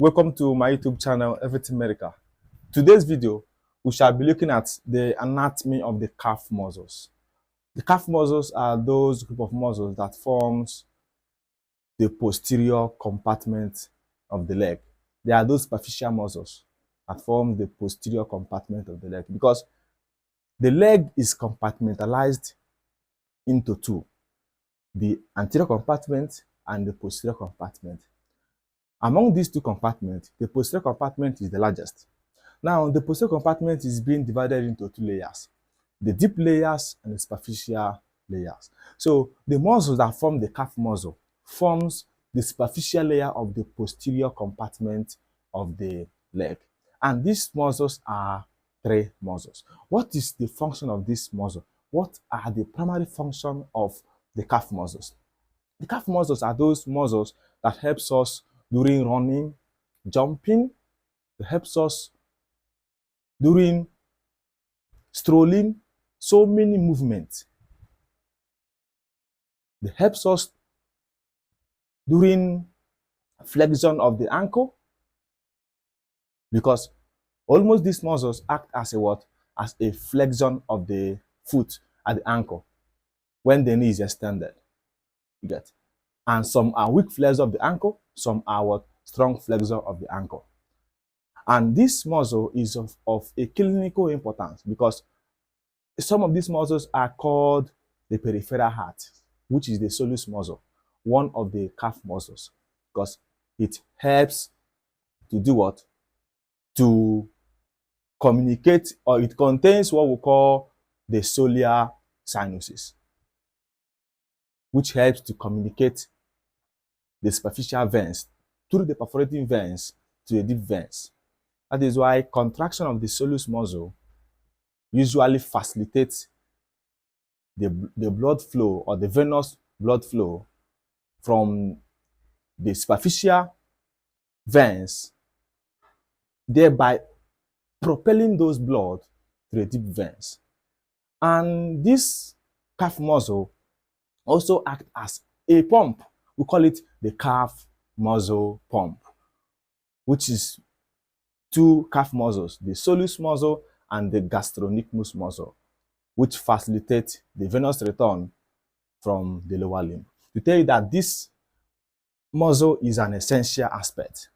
Welcome to my YouTube channel, Everything Medical. Today's video, we shall be looking at the anatomy of the calf muscles. The calf muscles are those group of muscles that forms the posterior compartment of the leg. They are those superficial muscles that form the posterior compartment of the leg because the leg is compartmentalized into two, the anterior compartment and the posterior compartment. Among these two compartments, the posterior compartment is the largest. Now, the posterior compartment is being divided into two layers, the deep layers and the superficial layers. So, the muscles that form the calf muscle forms the superficial layer of the posterior compartment of the leg. And these muscles are three muscles. What is the function of this muscle? What are the primary function of the calf muscles? The calf muscles are those muscles that helps us during running, jumping. It helps us during strolling, so many movements. It helps us during flexion of the ankle because almost these muscles act as a what? As a flexion of the foot at the ankle when the knee is extended. You get? And some are weak flexor of the ankle, some are what? Strong flexor of the ankle. And this muscle is of a clinical importance because some of these muscles are called the peripheral heart, which is the soleus muscle, one of the calf muscles, because it helps to do what? To communicate, or it contains what we call the solear sinuses, which helps to communicate the superficial veins through the perforating veins to the deep veins. That is why contraction of the soleus muscle usually facilitates the blood flow or the venous blood flow from the superficial veins, thereby propelling those blood to the deep veins. And this calf muscle also acts as a pump. We call it the calf muscle pump, which is two calf muscles, the soleus muscle and the gastrocnemius muscle, which facilitate the venous return from the lower limb. To tell you that this muscle is an essential aspect,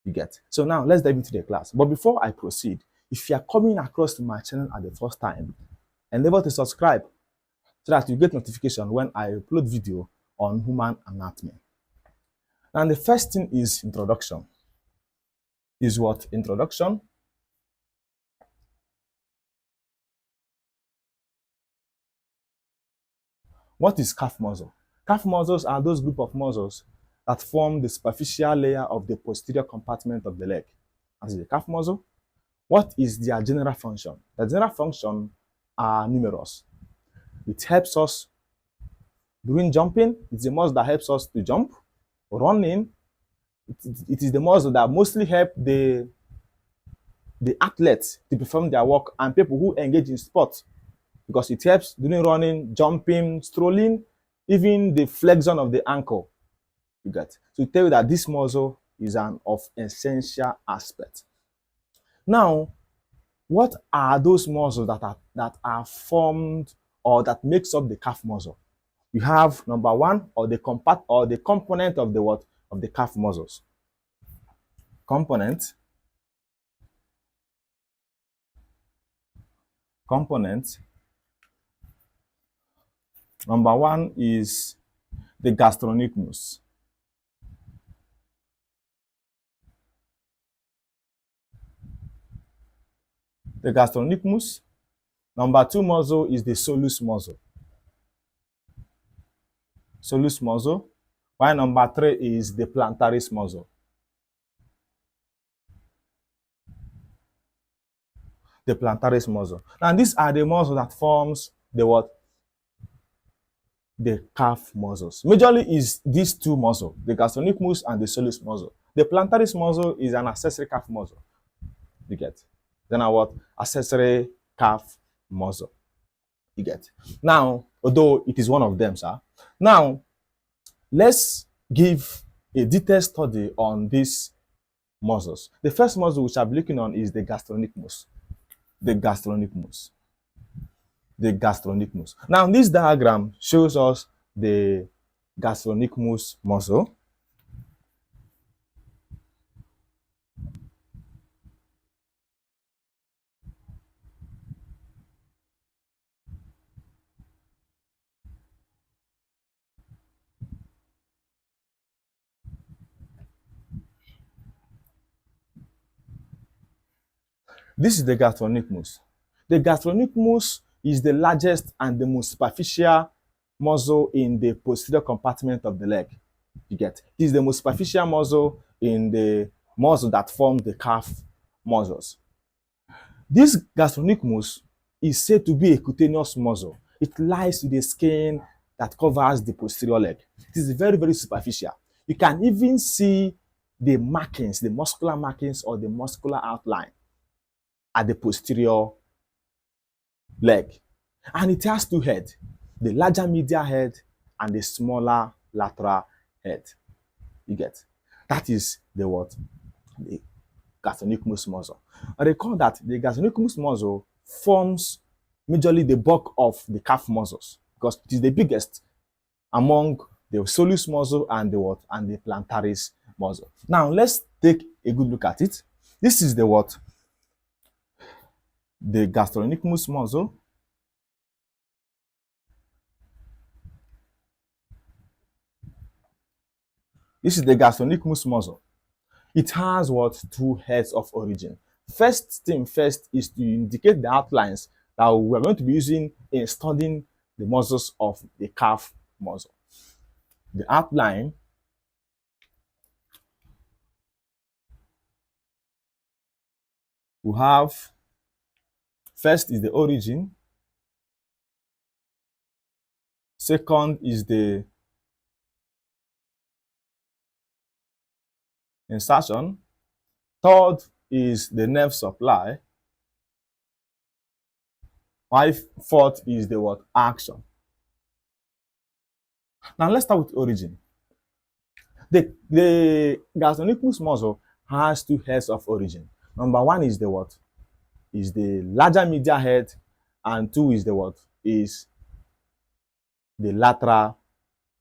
you get. So now let's dive into the class. But before I proceed, if you are coming across my channel at the first time, endeavor to subscribe so that you get notification when I upload video on human anatomy. And the first thing is introduction. Is what? Introduction. What is calf muscle? Calf muscles are those group of muscles that form the superficial layer of the posterior compartment of the leg. As the calf muscle. What is their general function? The general function are numerous. It helps us during jumping. It's the muscle that helps us to jump. Running, it is the muscle that mostly help the athletes to perform their work and people who engage in sport, because it helps during running, jumping, strolling, even the flexion of the ankle. You get. So it tell you that this muscle is an of essential aspect. Now, what are those muscles that are formed or that makes up the calf muscle? You have number one, or the component of the what? Of the calf muscles. Component. Number one is the gastrocnemius. The gastrocnemius. Number two muscle is the soleus muscle. Soleus muscle. While number three is the plantaris muscle. The plantaris muscle. Now these are the muscles that forms the what? The calf muscles. Majorly is these two muscles, the gastrocnemius and the soleus muscle. The plantaris muscle is an accessory calf muscle. You get. Then what? Accessory calf muscle. You get. Now, although it is one of them, sir. Now, let's give a detailed study on this muscles. The first muscle which I'll be looking on is the gastrocnemius. The gastrocnemius. The gastrocnemius. Now, this diagram shows us the gastrocnemius muscle. This is the gastrocnemius. The gastrocnemius is the largest and the most superficial muscle in the posterior compartment of the leg. You get? This is the most superficial muscle in the muscle that forms the calf muscles. This gastrocnemius is said to be a cutaneous muscle. It lies to the skin that covers the posterior leg. It is very, very superficial. You can even see the markings, the muscular markings or the muscular outline at the posterior leg. And it has two heads, the larger medial head and the smaller lateral head. You get? That is the what? The gastrocnemius muscle. I recall that the gastrocnemius muscle forms majorly the bulk of the calf muscles because it is the biggest among the soleus muscle and the what? And the plantaris muscle. Now let's take a good look at it. This is the what? The gastrocnemius muscle. This is the gastrocnemius muscle. It has what? Two heads of origin. First thing first is to indicate the outlines that we're going to be using in studying the muscles of the calf muscle. The outline we have first is the origin, second is the insertion, third is the nerve supply, while fourth is the what? Action. Now let's start with origin. The gastrocnemius muscle has two heads of origin. Number one is the what? Is the larger medial head, and two is the what? Is the lateral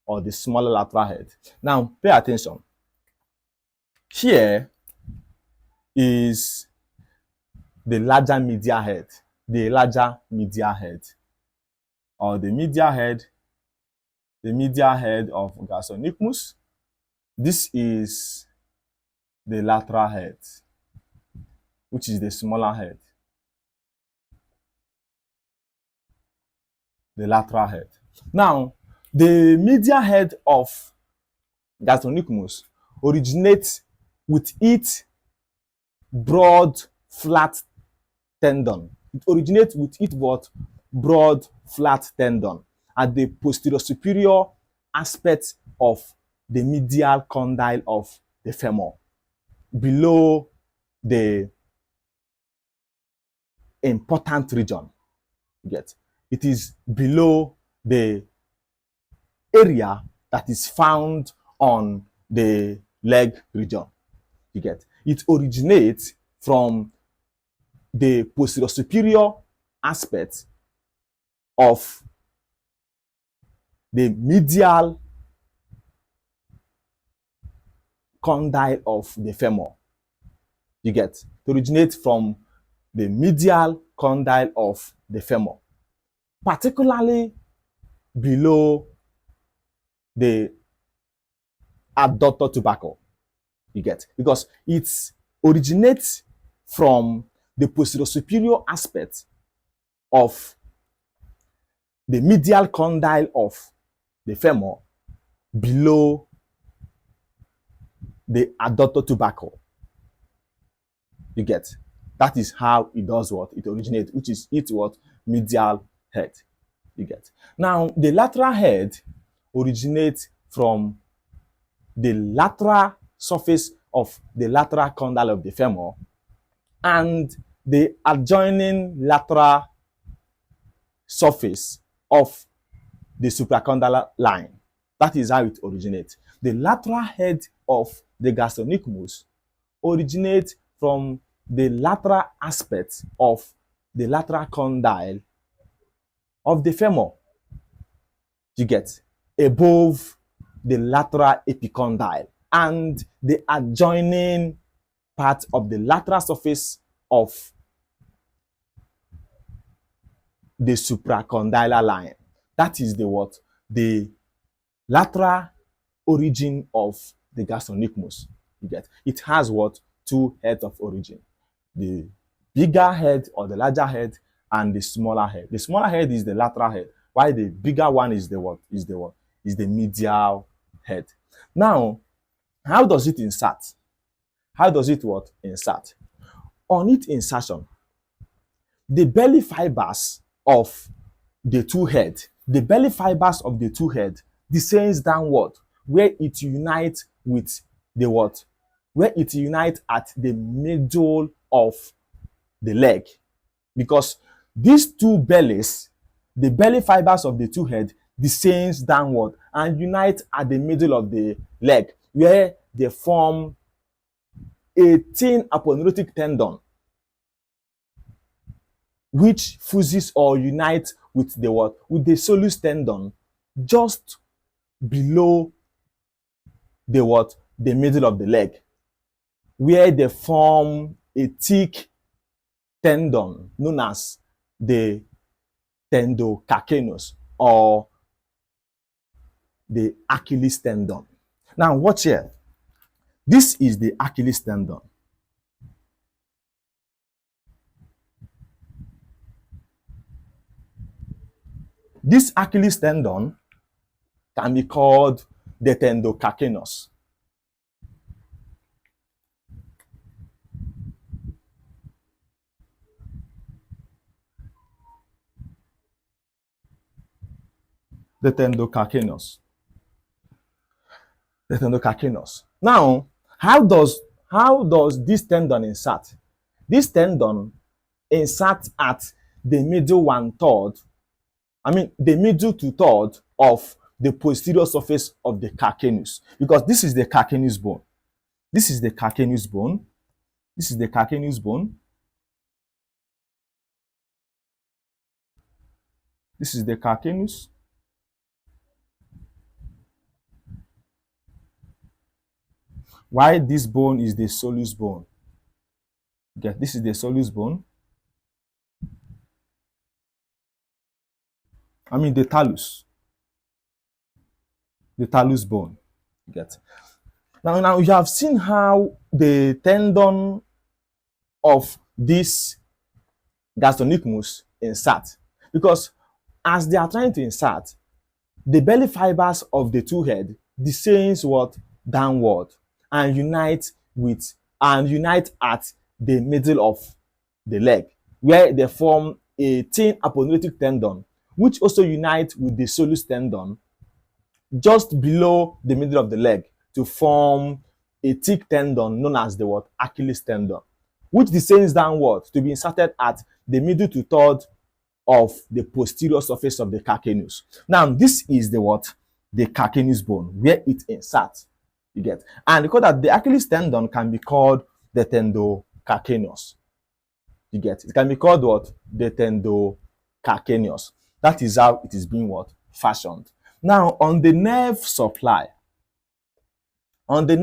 or the smaller lateral head. Now pay attention. Here is the larger medial head, the larger medial head, or the medial head of gastrocnemius. This is the lateral head, which is the smaller head. The lateral head. Now, the medial head of gastrocnemius originates with its broad, flat tendon. It originates with its what? Broad, flat tendon at the posterior superior aspect of the medial condyle of the femur, below the important region. You get? It is below the area that is found on the leg region. You get? It originates from the posterior superior aspect of the medial condyle of the femur. You get? It originates from the medial condyle of the femur, particularly below the adductor tubercle. You get? Because it originates from the posterior superior aspect of the medial condyle of the femur below the adductor tubercle. You get? That is how it does what? It originates, which is its what? Medial head. You get? Now, the lateral head originates from the lateral surface of the lateral condyle of the femur and the adjoining lateral surface of the supracondylar line. That is how it originates. The lateral head of the gastrocnemius originate from the lateral aspect of the lateral condyle of the femur. You get above the lateral epicondyle and the adjoining part of the lateral surface of the supracondylar line. That is the what? The lateral origin of the gastrocnemius. You get it has what? Two heads of origin. The bigger head or the larger head and the smaller head. The smaller head is the lateral head, while the bigger one is the what? Is the what? Is the medial head. Now, how does it insert? How does it what? Insert. On its insertion, the belly fibers of the two heads, descends downward, where it unites with the what? Where it unites at the middle of the leg. Because these two bellies, the belly fibers of the two heads, descends downward and unite at the middle of the leg, where they form a thin aponeurotic tendon, which fuses or unites with the what? With the soleus tendon just below the what? The middle of the leg, where they form a thick tendon known as the tendocalcaneus or the Achilles tendon. Now watch here. This is the Achilles tendon. This Achilles tendon can be called the tendocalcaneus. The tendocalcaneus. The tendocalcaneus. Now, how does this tendon insert? This tendon inserts at the middle the middle to third of the posterior surface of the calcaneus, because this is the calcaneus bone. This is the calcaneus bone. This is the calcaneus bone. This is the calcaneus. Why this bone is the soleus bone? Okay, this is the soleus bone. The talus. The talus bone. Get. Now you have seen how the tendon of this gastrocnemius insert, because as they are trying to insert, the belly fibers of the two heads descends what? Downward and unite at the middle of the leg, where they form a thin aponeurotic tendon, which also unites with the soleus tendon just below the middle of the leg to form a thick tendon known as the what? Achilles tendon, which descends downward to be inserted at the middle to third of the posterior surface of the calcaneus. Now, this is the what? The calcaneus bone, where it inserts. You get. And because that the Achilles tendon can be called the tendocalcaneus. You get. It can be called what? The tendocalcaneus. That is how it is being what? Fashioned. Now, on the nerve supply, the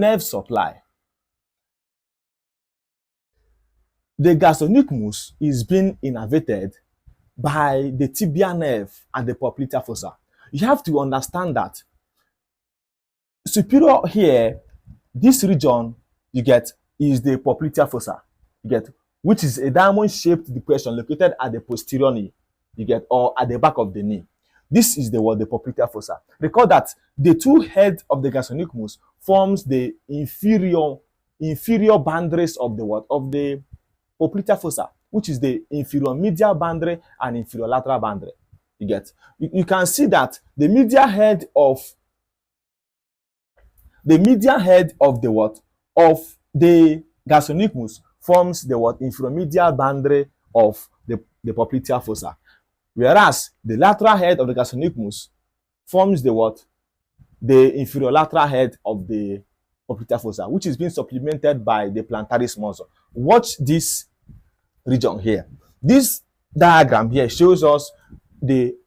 gastrocnemius is being innervated by the tibial nerve and the popliteal fossa. You have to understand that superior here, this region you get is the popliteal fossa, you get, which is a diamond-shaped depression located at the posterior knee, you get, or at the back of the knee. This is the what? The popliteal fossa. Recall that the two heads of the gastrocnemius forms the inferior boundaries of the what? Of the popliteal fossa, which is the inferior medial boundary and inferior lateral boundary. You get. You can see that the medial head of the what? Of the gastrocnemius forms the what? Inferior medial boundary of the popliteal fossa, whereas the lateral head of the gastrocnemius forms the what? The inferior lateral head of the popliteal fossa, which is being supplemented by the plantaris muscle. Watch this region here. This diagram here shows us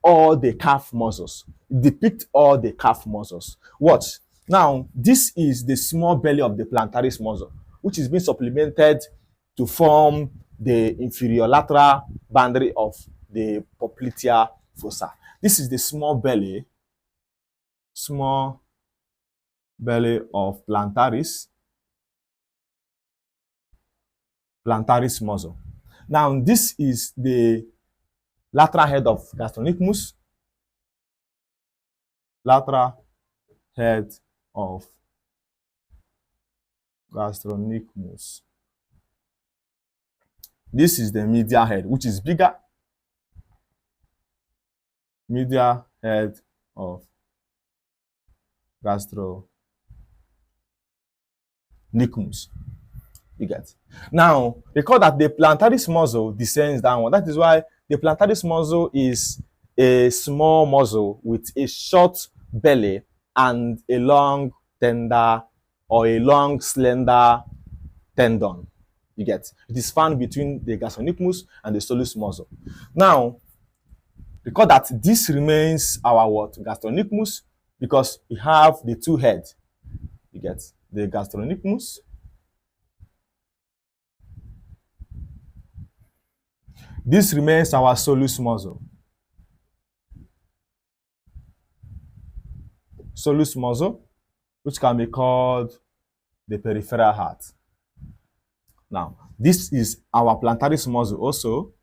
all the calf muscles. Depict all the calf muscles. Watch. Now, this is the small belly of the plantaris muscle, which is being supplemented to form the inferior lateral boundary of the popliteal fossa. This is the small belly of plantaris muscle. Now, this is the lateral head of gastrocnemius, lateral head of gastrocnemius. This is the medial head, which is bigger. Medial head of gastrocnemius. You get. Now, recall that the plantaris muscle descends downward. That is why the plantaris muscle is a small muscle with a short belly and a long tender or a long slender tendon. You get. It is found between the gastrocnemius and the soleus muscle. Now, recall that this remains our what? Gastrocnemius, because we have the two heads. You get the gastrocnemius. This remains our soleus muscle. Soleus muscle, which can be called the peripheral heart. Now, this is our plantaris muscle also.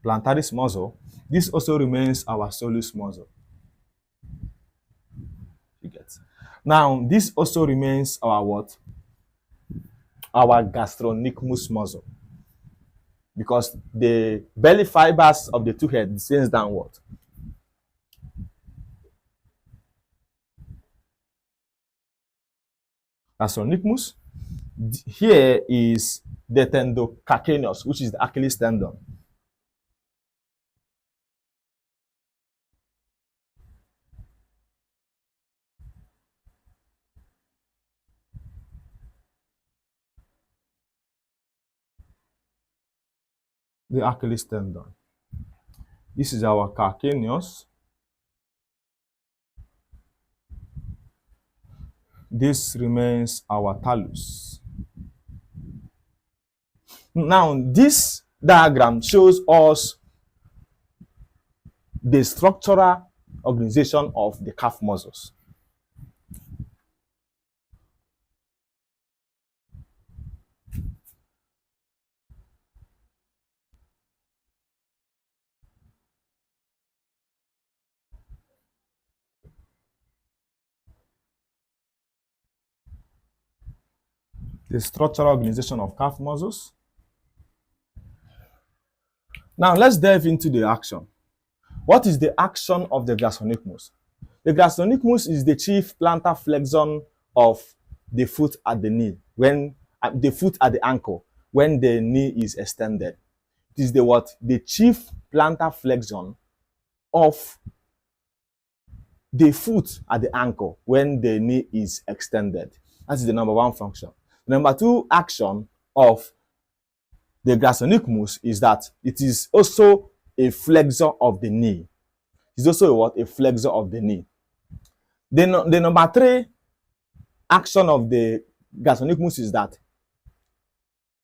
Plantaris muscle. This also remains our soleus muscle. You get. Now, this also remains our what? Our gastrocnemius muscle, because the belly fibers of the two heads descends downward. Gastrocnemius. Here is the tendocalcaneus, which is the Achilles tendon. The Achilles tendon. This is our calcaneus. This remains our talus. Now, this diagram shows us the structural organization of the calf muscles. The structural organization of calf muscles. Now, let's delve into the action. What is the action of the gastrocnemius? The gastrocnemius is the chief plantar flexion of the foot at the knee, when the foot at the ankle, when the knee is extended. It is the what? The chief plantar flexion of the foot at the ankle when the knee is extended. That is the number one function. The number two action of the gastrocnemius is that it is also a flexor of the knee. It's also a what? A flexor of the knee. The number three action of the gastrocnemius is that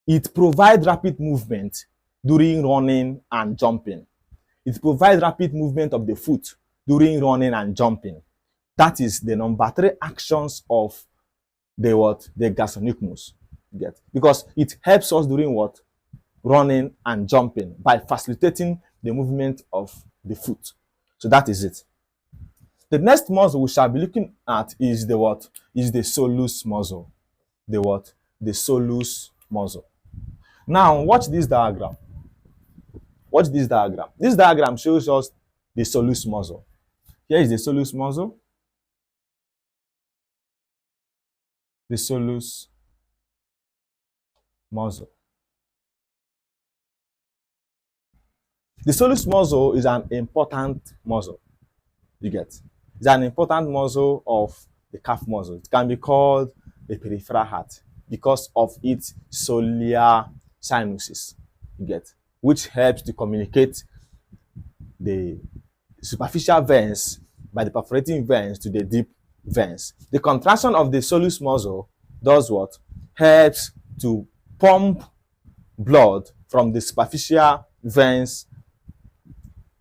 it provides rapid movement during running and jumping. It provides rapid movement of the foot during running and jumping. That is the number three actions of the what? The gastrocnemius. Get? Because it helps us during what? Running and jumping by facilitating the movement of the foot. So that is it. The next muscle we shall be looking at is the what? Is the soleus muscle. The what? The soleus muscle. Now, watch this diagram. Watch this diagram. This diagram shows us the soleus muscle. Here is the soleus muscle. The soleus muscle. The soleus muscle is an important muscle. You get. It's an important muscle of the calf muscle. It can be called the peripheral heart because of its solar sinuses, you get, which helps to communicate the superficial veins by the perforating veins to the deep veins. The contraction of the soleus muscle does what? Helps to pump blood from the superficial veins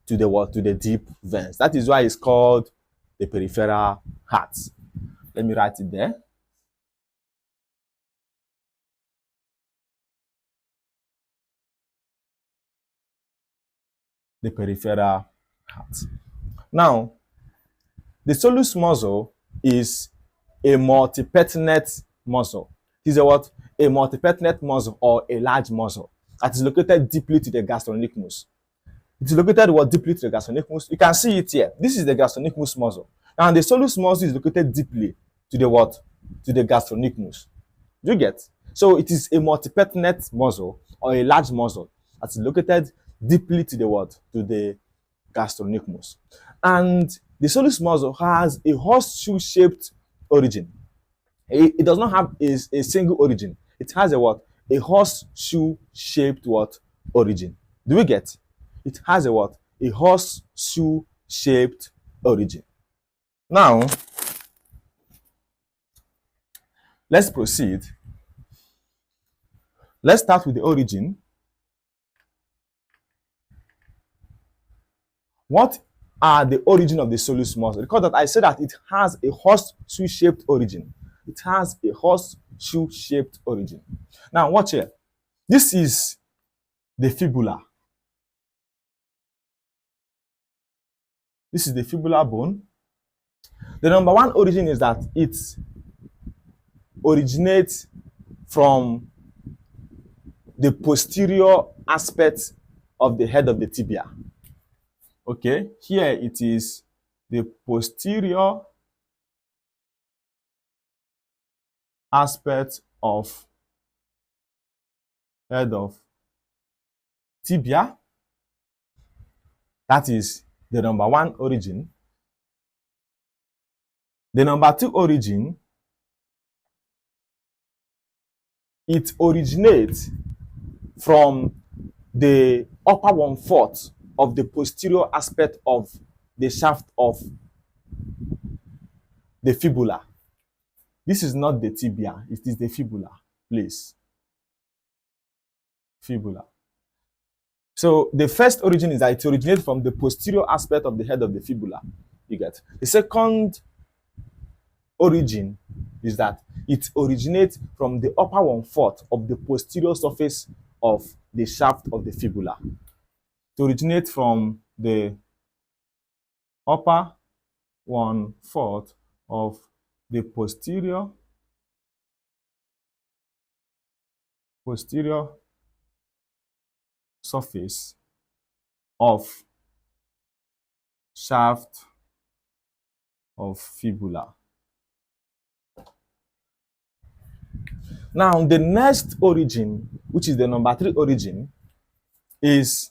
to the what? To the deep veins. That is why it's called the peripheral heart. Let me write it there. The peripheral heart. Now, the soleus muscle is a multipertinent muscle. It is a what? A multipertinent muscle or a large muscle that is located deeply to the gastrocnemius. It is located what? Deeply to the gastrocnemius. You can see it here. This is the gastrocnemius muscle. And the soleus muscle is located deeply to the what? To the gastrocnemius. Do you get? So it is a multipertinent muscle or a large muscle that is located deeply to the what? To the gastrocnemius. And the soleus muscle has a horseshoe-shaped origin. It does not have a single origin. It has a what? A horseshoe-shaped what? Origin. Do we get? It has a what? A horseshoe-shaped origin. Now, let's proceed. Let's start with the origin. What are the origin of the soleus muscle? Because that I said that it has a horseshoe-shaped origin. It has a horseshoe-shaped origin. Now, watch here. This is the fibula. This is the fibular bone. The number one origin is that it originates from the posterior aspect of the head of the tibia. Okay, here it is the posterior aspect of head of tibia. That is the number one origin. The number two origin, it originates from the upper 1/4 of the posterior aspect of the shaft of the fibula. This is not the tibia, it is the fibula, please. Fibula. So the first origin is that it originates from the posterior aspect of the head of the fibula. You get. The second origin is that it originates from the upper 1/4 of the posterior surface of the shaft of the fibula. It originates from the upper 1/4 of the posterior surface of shaft of fibula. Now, the next origin, which is the number 3 origin, is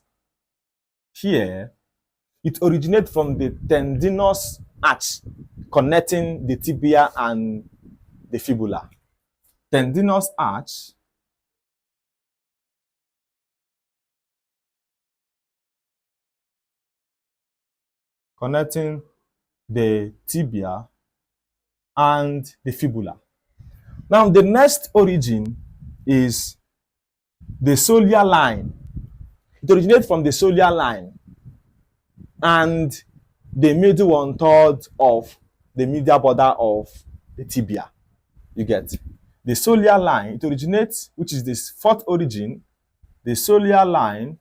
here. It originates from the tendinous arch connecting the tibia and the fibula. Tendinous arch connecting the tibia and the fibula. Now, the next origin is the solear line. It originates from the solear line and the middle 1/3 of the medial border of the tibia. You get the solear line. It originates, which is this fourth origin, the solear line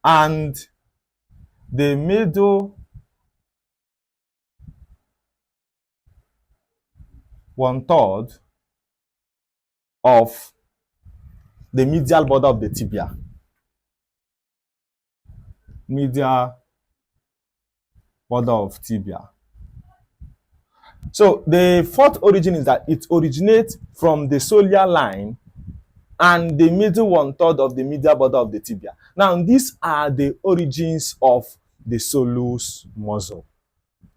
and the middle 1/3 of the medial border of the tibia. Medial border of tibia. So the fourth origin is that it originates from the solear line and the middle one third of the medial border of the tibia. Now, these are the origins of the soleus muscle.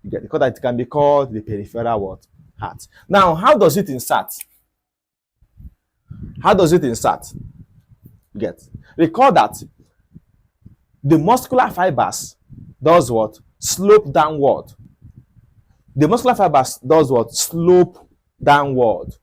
You get, because it can be called the peripheral what? Heart. Now, how does it insert? How does it insert? You get. Recall that the muscular fibers does what? Slope downward. The muscular fibers does what? Slope downward,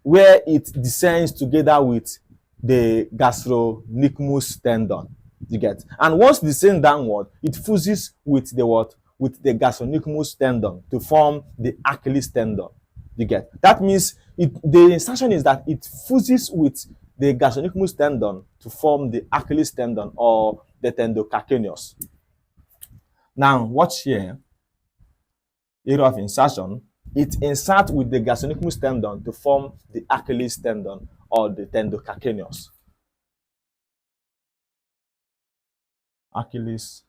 where it descends together with the gastrocnemius tendon. You get. And once it descends downward, it fuses with the what? With the gastrocnemius tendon to form the Achilles tendon. You get. That means the insertion is that it fuses with the gastrocnemius tendon to form the Achilles tendon or the tendocalcaneus. Now, watch here. Area of insertion. It inserts with the gastrocnemius tendon to form the Achilles tendon or the tendocalcaneus. Achilles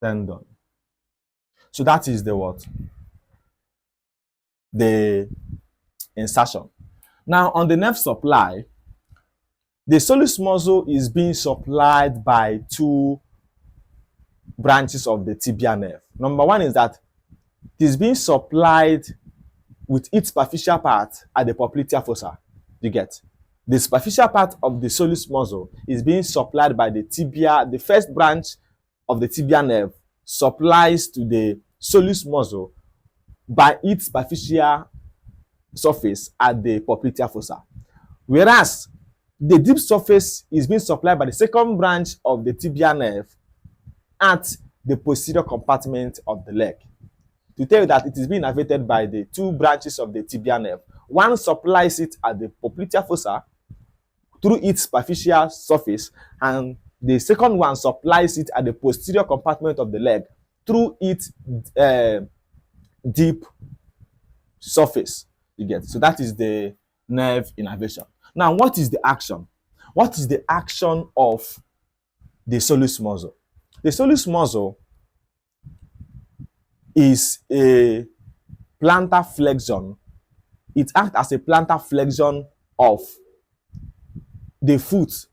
tendon. So that is the what? The insertion. Now, on the nerve supply, the soleus muscle is being supplied by two branches of the tibial nerve. Number one is that it is being supplied with its superficial part at the popliteal fossa. You get. The superficial part of the soleus muscle is being supplied by the tibia. The first branch of the tibial nerve supplies to the soleus muscle by its superficial surface at the popliteal fossa. Whereas the deep surface is being supplied by the second branch of the tibial nerve at the posterior compartment of the leg. To tell you that it is being innervated by the two branches of the tibial nerve. One supplies it at the popliteal fossa through its superficial surface, and the second one supplies it at the posterior compartment of the leg through its deep surface. You get. So that is the nerve innervation. Now, what is the action? What is the action of the soleus muscle? The soleus muscle is a plantar flexion. It acts as a plantar flexion of the foot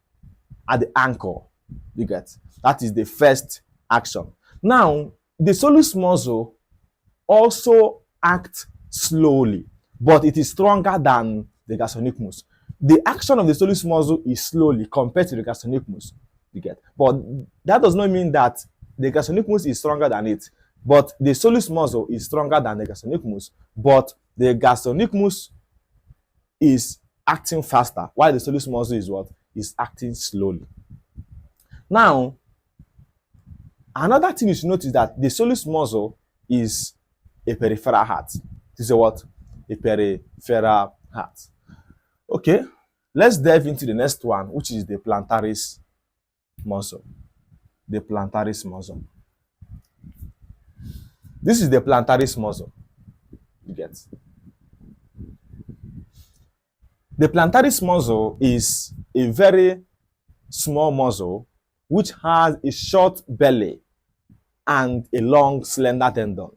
at the ankle. You get. That is the first action. Now, the soleus muscle also acts slowly, but it is stronger than the gastrocnemius. The action of the soleus muscle is slowly compared to the gastrocnemius. You get. But that does not mean that the gastrocnemius is stronger than it. But the soleus muscle is stronger than the gastrocnemius, but the gastrocnemius is acting faster, while the soleus muscle is what? Is acting slowly. Now, another thing you should notice is that the soleus muscle is a peripheral heart. This is a what? A peripheral heart. Okay, let's delve into the next one, which is the plantaris muscle. The plantaris muscle. This is the plantaris muscle. You get. The plantaris muscle is a very small muscle which has a short belly and a long slender tendon,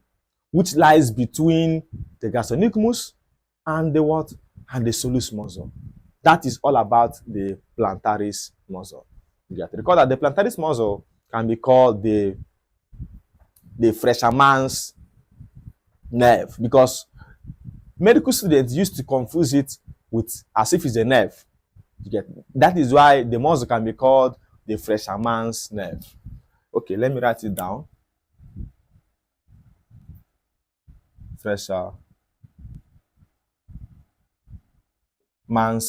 which lies between the gastrocnemius and the what? And the soleus muscle. That is all about the plantaris muscle. You get. Recall that the plantaris muscle can be called the Fresherman's nerve, because medical students used to confuse it with as if it's a nerve. You get. That is why the muscle can be called the Fresherman's nerve. Okay, let me write it down. Fresherman's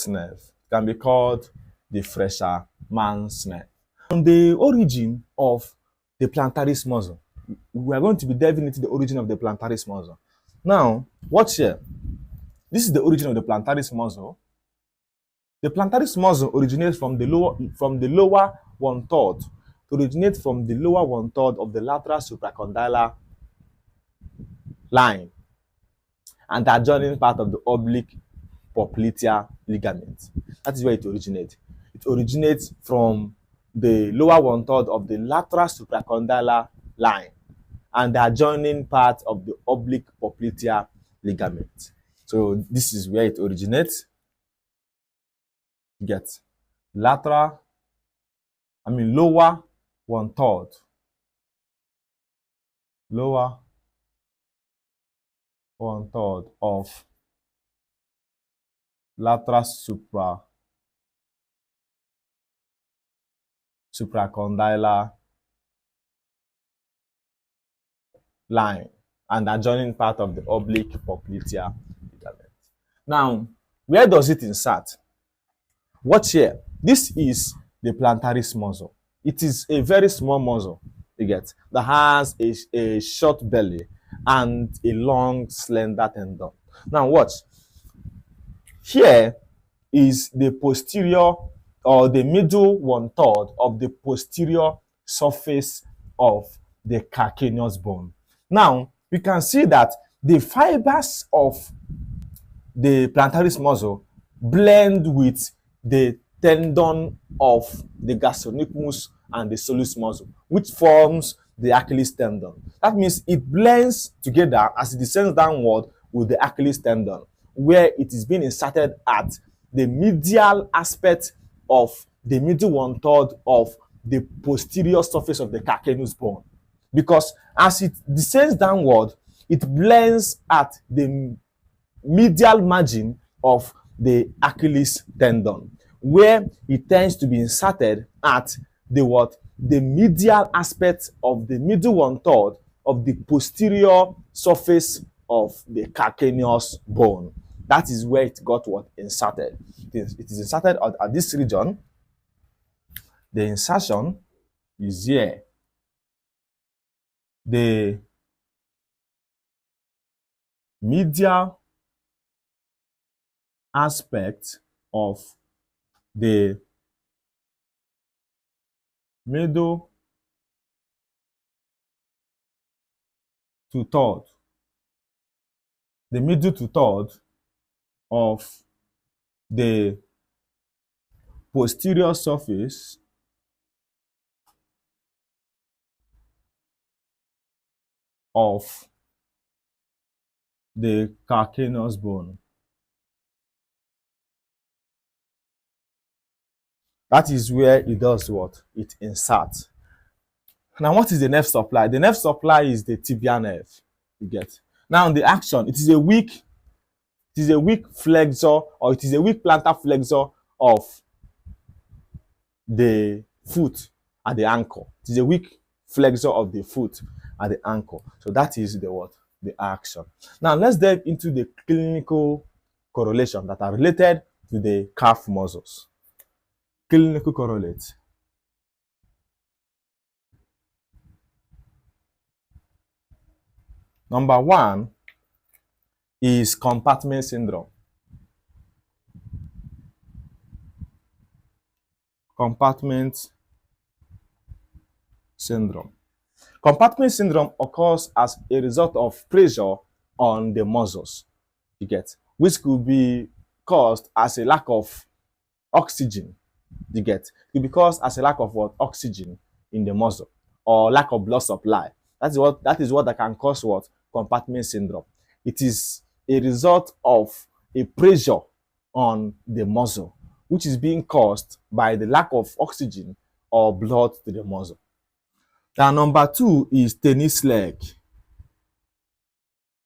nerve can be called the Fresherman's nerve. On the origin of the plantaris muscle, we are going to be delving into the origin of the plantaris muscle. Now, watch here. This is the origin of the plantaris muscle. The plantaris muscle originates from the lower one-third. Originates from the lower one-third of the lateral supracondylar line and the adjoining part of the oblique popliteal ligament. That is where it originates. It originates from the lower one-third of the lateral supracondylar line and the adjoining part of the oblique popliteal ligament. So this is where it originates. You get lateral, lower one third, lower one third of lateral supracondylar line and adjoining part of the oblique popliteal ligament. Now, where does it insert? Watch here. This is the plantaris muscle. It is a very small muscle, you get, that has a short belly and a long, slender tendon. Now, watch. Here is the posterior or the middle one third of the posterior surface of the calcaneus bone. Now, we can see that the fibers of the plantaris muscle blend with the tendon of the gastrocnemius and the soleus muscle, which forms the Achilles tendon. That means it blends together as it descends downward with the Achilles tendon, where it is being inserted at the medial aspect of the middle one third of the posterior surface of the calcaneus bone. Because as it descends downward, it blends at the medial margin of the Achilles tendon, where it tends to be inserted at the what? The medial aspect of the middle one third of the posterior surface of the calcaneus bone. That is where it got what? Inserted. It is inserted at this region. The insertion is here. The medial aspect of the middle to third, the middle to third of the posterior surface of the calcaneus bone. That is where it does what? It inserts. Now, what is the nerve supply? The nerve supply is the tibial nerve. You get. Now, the action, it is a weak flexor, or it is a weak plantar flexor of the foot at the ankle. It is a weak flexor of the foot at the ankle. So that is the what? The action. Now, let's dive into the clinical correlation that are related to the calf muscles. Clinical correlates. Number one is compartment syndrome. Compartment syndrome. Compartment syndrome occurs as a result of pressure on the muscles, you get, which could be caused as a lack of oxygen, you get. It could be caused as a lack of what? Oxygen in the muscle, or lack of blood supply. That is what that can cause what? Compartment syndrome. It is a result of a pressure on the muscle, which is being caused by the lack of oxygen or blood to the muscle. Now, number two is tennis leg.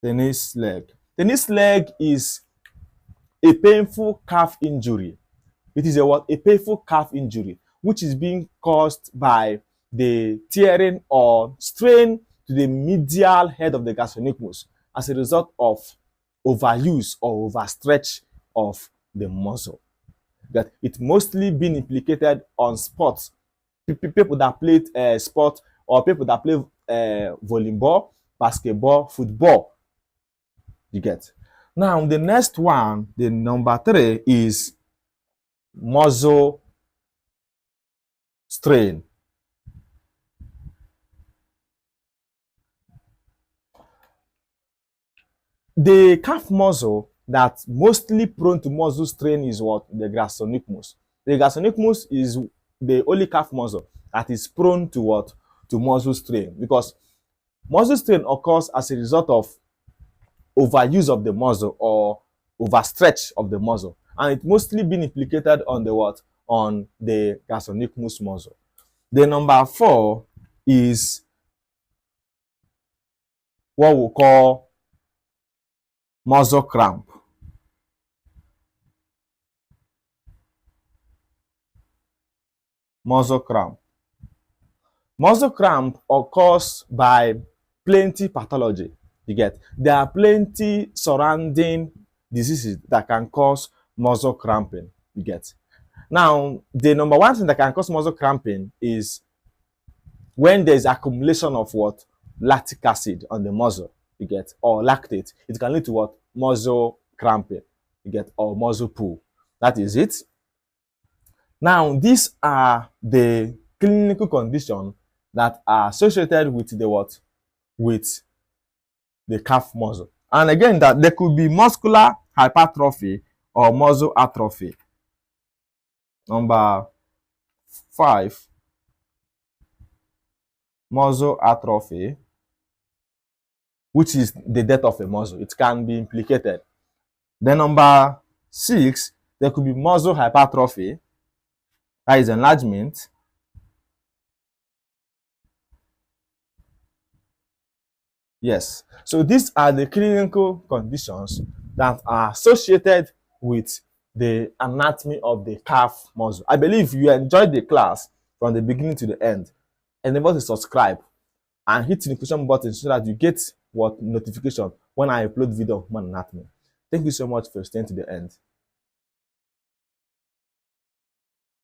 Tennis leg. Tennis leg is a painful calf injury. It is a what? A painful calf injury, which is being caused by the tearing or strain to the medial head of the gastrocnemius as a result of overuse or overstretch of the muscle. That it mostly been implicated on sports. People that played sport, or people that play volleyball, basketball, football. You get. Now, the next one, the number three, is muscle strain. The calf muscle that's mostly prone to muscle strain is what? The gastrocnemius. The gastrocnemius is the only calf muscle that is prone to what? To muscle strain, because muscle strain occurs as a result of overuse of the muscle or overstretch of the muscle, and it mostly been implicated on the what? On the gastrocnemius muscle. The number 4 is what we call muscle cramp. Muscle cramp. Muscle cramp occurs by plenty pathology. You get? There are plenty surrounding diseases that can cause muscle cramping. You get? Now, the number 1 thing that can cause muscle cramping is when there's accumulation of what? Lactic acid on the muscle. You get? Or lactate. It can lead to what? Muscle cramping. You get? Or muscle pull. That is it. Now, these are the clinical conditions that are associated with the what? With the calf muscle. And again, that there could be muscular hypertrophy or muscle atrophy. Number 5, muscle atrophy, which is the death of a muscle. It can be implicated. Then number 6, there could be muscle hypertrophy, that is enlargement. Yes. So these are the clinical conditions that are associated with the anatomy of the calf muscle. I believe you enjoyed the class from the beginning to the end. Endeavor to subscribe and hit the notification button so that you get what notification when I upload video of human anatomy. Thank you so much for staying to the end.